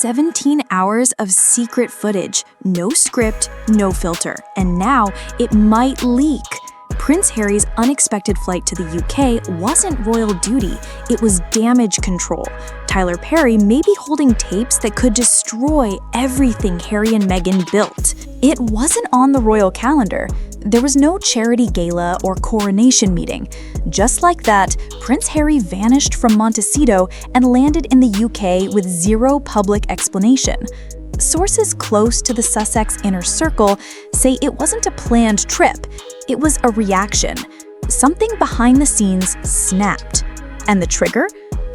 17 hours of secret footage, no script, no filter, and now it might leak. Prince Harry's unexpected flight to the UK wasn't royal duty, it was damage control. Tyler Perry may be holding tapes that could destroy everything Harry and Meghan built. It wasn't on the royal calendar. There was no charity gala or coronation meeting. Just like that, Prince Harry vanished from Montecito and landed in the UK with zero public explanation. Sources close to the Sussex inner circle say it wasn't a planned trip, it was a reaction. Something behind the scenes snapped. And the trigger?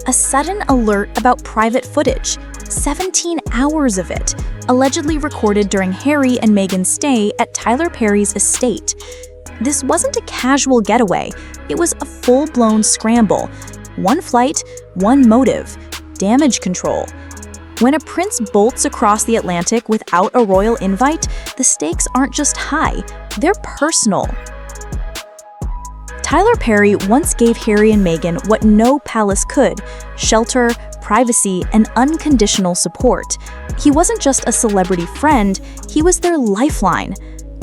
A sudden alert about private footage. 17 hours of it, allegedly recorded during Harry and Meghan's stay at Tyler Perry's estate. This wasn't a casual getaway, it was a full-blown scramble. One flight, one motive: damage control. When a prince bolts across the Atlantic without a royal invite, the stakes aren't just high, they're personal. Tyler Perry once gave Harry and Meghan what no palace could: shelter, privacy, and unconditional support. He wasn't just a celebrity friend, he was their lifeline.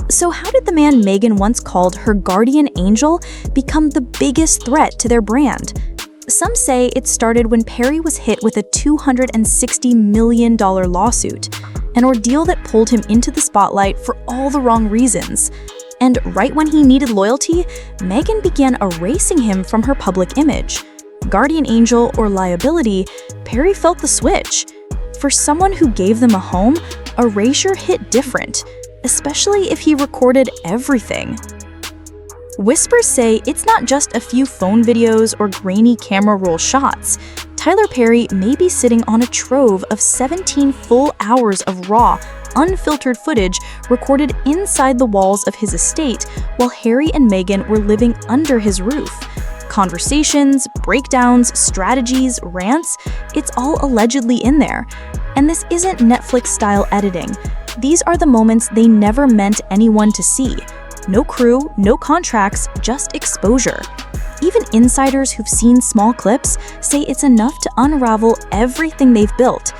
So how did the man Meghan once called her guardian angel become the biggest threat to their brand? Some say it started when Perry was hit with a $260 million lawsuit, an ordeal that pulled him into the spotlight for all the wrong reasons. And right when he needed loyalty, Meghan began erasing him from her public image. Guardian angel or liability, Perry felt the switch. For someone who gave them a home, erasure hit different, especially if he recorded everything. Whispers say it's not just a few phone videos or grainy camera roll shots. Tyler Perry may be sitting on a trove of 17 full hours of raw, unfiltered footage recorded inside the walls of his estate while Harry and Meghan were living under his roof. Conversations, breakdowns, strategies, rants, it's all allegedly in there. And this isn't Netflix-style editing. These are the moments they never meant anyone to see. No crew, no contracts, just exposure. Even insiders who've seen small clips say it's enough to unravel everything they've built.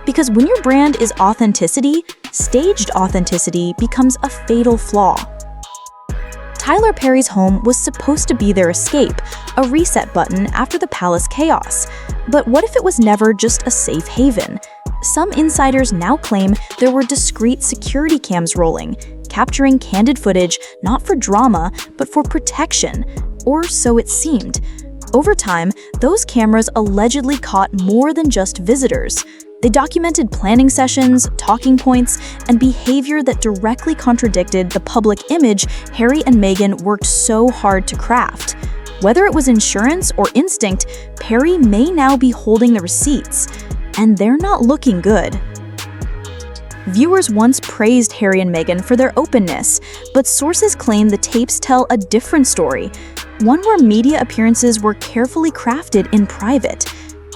Because when your brand is authenticity, staged authenticity becomes a fatal flaw. Tyler Perry's home was supposed to be their escape, a reset button after the palace chaos. But what if it was never just a safe haven? Some insiders now claim there were discreet security cams rolling, capturing candid footage not for drama, but for protection. Or so it seemed. Over time, those cameras allegedly caught more than just visitors. They documented planning sessions, talking points, and behavior that directly contradicted the public image Harry and Meghan worked so hard to craft. Whether it was insurance or instinct, Perry may now be holding the receipts. And they're not looking good. Viewers once praised Harry and Meghan for their openness, but sources claim the tapes tell a different story, one where media appearances were carefully crafted in private.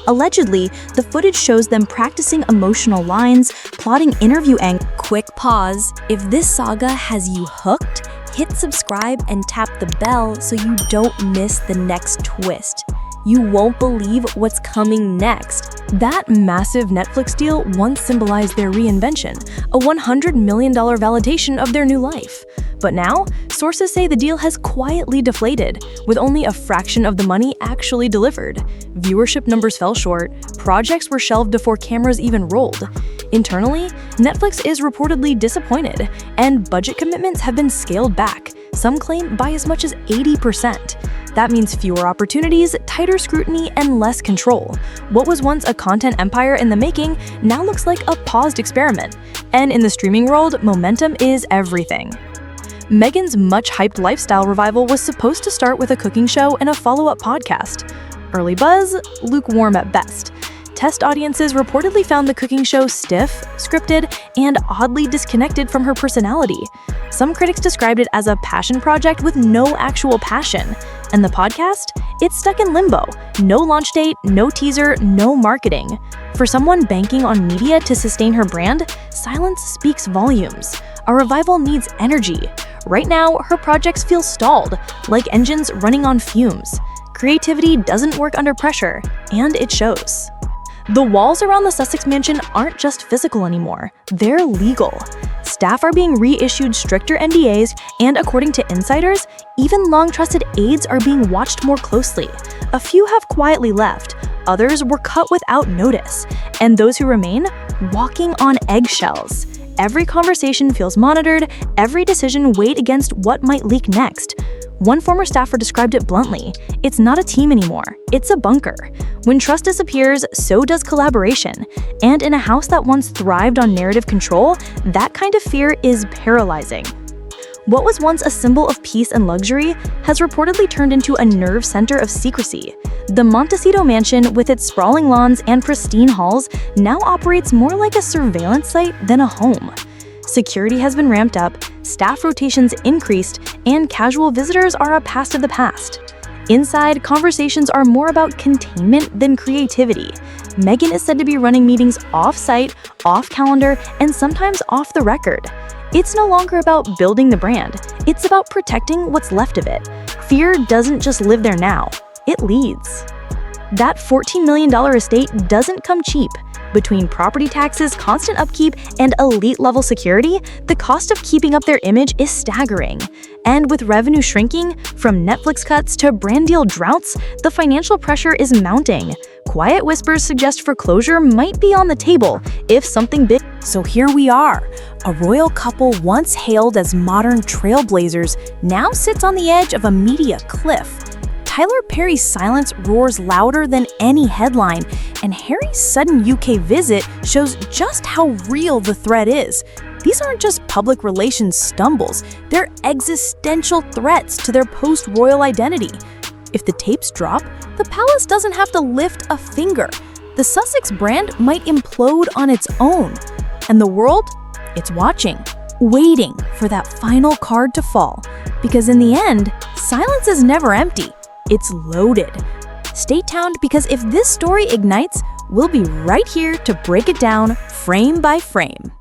Allegedly, the footage shows them practicing emotional lines, plotting interview angles. Quick pause. If this saga has you hooked, hit subscribe and tap the bell so you don't miss the next twist. You won't believe what's coming next. That massive Netflix deal once symbolized their reinvention, a $100 million validation of their new life. But now, sources say the deal has quietly deflated, with only a fraction of the money actually delivered. Viewership numbers fell short, projects were shelved before cameras even rolled. Internally, Netflix is reportedly disappointed, and budget commitments have been scaled back, some claim by as much as 80%. That means fewer opportunities, tighter scrutiny, and less control. What was once a content empire in the making now looks like a paused experiment. And in the streaming world, momentum is everything. Meghan's much-hyped lifestyle revival was supposed to start with a cooking show and a follow-up podcast. Early buzz, lukewarm at best. Test audiences reportedly found the cooking show stiff, scripted, and oddly disconnected from her personality. Some critics described it as a passion project with no actual passion. And the podcast? It's stuck in limbo. No launch date, no teaser, no marketing. For someone banking on media to sustain her brand, silence speaks volumes. A revival needs energy. Right now, her projects feel stalled, like engines running on fumes. Creativity doesn't work under pressure, and it shows. The walls around the Sussex mansion aren't just physical anymore, they're legal. Staff are being reissued stricter NDAs, and according to insiders, even long-trusted aides are being watched more closely. A few have quietly left, others were cut without notice, and those who remain, walking on eggshells. Every conversation feels monitored, every decision weighed against what might leak next. One former staffer described it bluntly: "It's not a team anymore, it's a bunker." When trust disappears, so does collaboration. And in a house that once thrived on narrative control, that kind of fear is paralyzing. What was once a symbol of peace and luxury has reportedly turned into a nerve center of secrecy. The Montecito mansion, with its sprawling lawns and pristine halls, now operates more like a surveillance site than a home. Security has been ramped up, staff rotations increased, and casual visitors are a past of the past. Inside, conversations are more about containment than creativity. Meghan is said to be running meetings off-site, off-calendar, and sometimes off the record. It's no longer about building the brand, it's about protecting what's left of it. Fear doesn't just live there now, it leads. That $14 million estate doesn't come cheap. Between property taxes, constant upkeep, and elite-level security, the cost of keeping up their image is staggering. And with revenue shrinking, from Netflix cuts to brand deal droughts, the financial pressure is mounting. Quiet whispers suggest foreclosure might be on the table if something big. So here we are. A royal couple once hailed as modern trailblazers now sits on the edge of a media cliff. Tyler Perry's silence roars louder than any headline, and Harry's sudden UK visit shows just how real the threat is. These aren't just public relations stumbles, they're existential threats to their post-royal identity. If the tapes drop, the palace doesn't have to lift a finger. The Sussex brand might implode on its own. And the world? It's watching, waiting for that final card to fall. Because in the end, silence is never empty. It's loaded. Stay tuned, because if this story ignites, we'll be right here to break it down frame by frame.